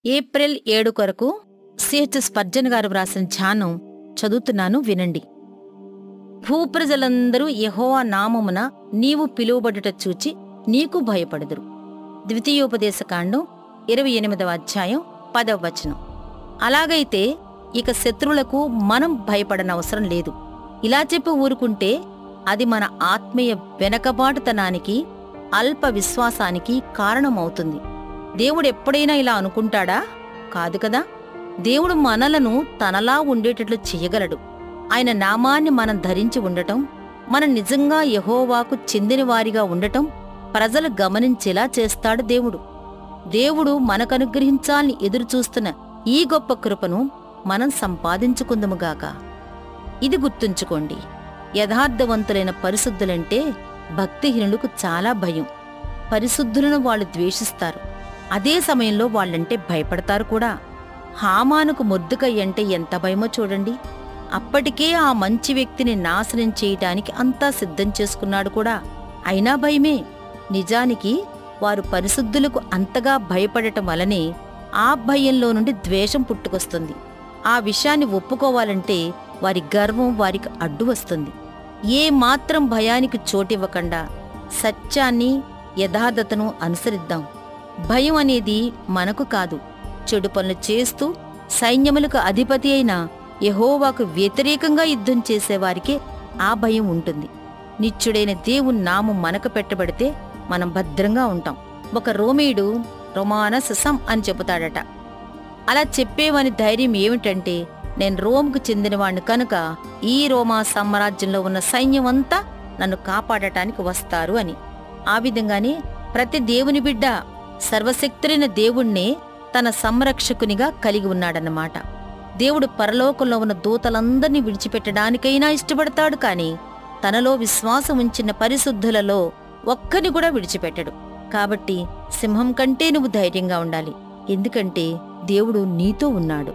April 7 కొరకు CH Spurgeon గారు వ్రాసిన ధ్యానం చదువుతున్నాను, వినండి. భూప్రజలందరూ యెహోవా నామమున నీవు పిలువబడుట చూచి నీకు భయపడుదురు. ద్వితీయోపదేశకాండం 28వ అధ్యాయం 10వ వచనం. అలాగైతే ఇక శత్రువులకు మనం భయపడనవసరం లేదు. ఇలా చెప్పి ఊరుకుంటే అది మన ఆత్మీయ వెనకబాటుతనానికి, అల్ప విశ్వాసానికి కారణమవుతుంది. దేవుడెప్పుడైనా ఇలా అనుకుంటాడా? కాదు కదా. దేవుడు మనలను తనలా ఉండేటట్లు చెయ్యగలడు. ఆయన నామాన్ని మనం ధరించి ఉండటం, మనం నిజంగా యెహోవాకు చెందినవారిగా ఉండటం ప్రజలు గమనించేలా చేస్తాడు దేవుడు. దేవుడు మనకనుగ్రహించాలని ఎదురుచూస్తున్న ఈ గొప్ప కృపను మనం సంపాదించుకుందుముగాక. ఇది గుర్తుంచుకోండి, యథార్థవంతులైన పరిశుద్ధులంటే భక్తిహీనులకు చాలా భయం. పరిశుద్ధులను వాళ్ళు ద్వేషిస్తారు, అదే సమయంలో వాళ్ళంటే భయపడతారు కూడా. హామానుకు మొర్దెకై అంటే ఎంత భయమో చూడండి. అప్పటికే ఆ మంచి వ్యక్తిని నాశనం చేయటానికి అంతా సిద్ధం చేసుకున్నాడు కూడా, అయినా భయమే. నిజానికి వారు పరిశుద్ధులకు అంతగా భయపడటం వలనే ఆ భయంలో నుండి ద్వేషం పుట్టుకొస్తుంది. ఆ విషయాన్ని ఒప్పుకోవాలంటే వారి గర్వం వారికి అడ్డు వస్తుంది. ఏ మాత్రం భయానికి చోటివ్వకుండా సత్యాన్ని, యథార్థతను అనుసరిద్దాం. భయం అనేది మనకు కాదు, చెడు పనులు చేస్తూ సైన్యములకు అధిపతి అయిన యెహోవాకు వ్యతిరేకంగా యుద్ధం చేసేవారికే ఆ భయం ఉంటుంది. నిత్యుడైన దేవుని నామం మనకు పెట్టబడితే మనం భద్రంగా ఉంటాం. ఒక రోమీయుడు రొమానస్ సమ్ అని చెబుతాడట. అలా చెప్పేవాని ధైర్యం ఏమిటంటే, నేను రోమ్కు చెందినవాణ్ణి కనుక ఈ రోమా సామ్రాజ్యంలో ఉన్న సైన్యమంతా నన్ను కాపాడటానికి వస్తారు అని. ఆ విధంగానే ప్రతి దేవుని బిడ్డ సర్వశక్తులైన దేవుణ్ణే తన సంరక్షకునిగా కలిగి ఉన్నాడన్నమాట. దేవుడు పరలోకంలో ఉన్న దూతలందర్నీ విడిచిపెట్టడానికైనా ఇష్టపడతాడు, కాని తనలో విశ్వాసం ఉంచిన పరిశుద్ధులలో ఒక్కని కూడా విడిచిపెట్టడు. కాబట్టి సింహం కంటే నువ్వు ధైర్యంగా ఉండాలి, ఎందుకంటే దేవుడు నీతో ఉన్నాడు.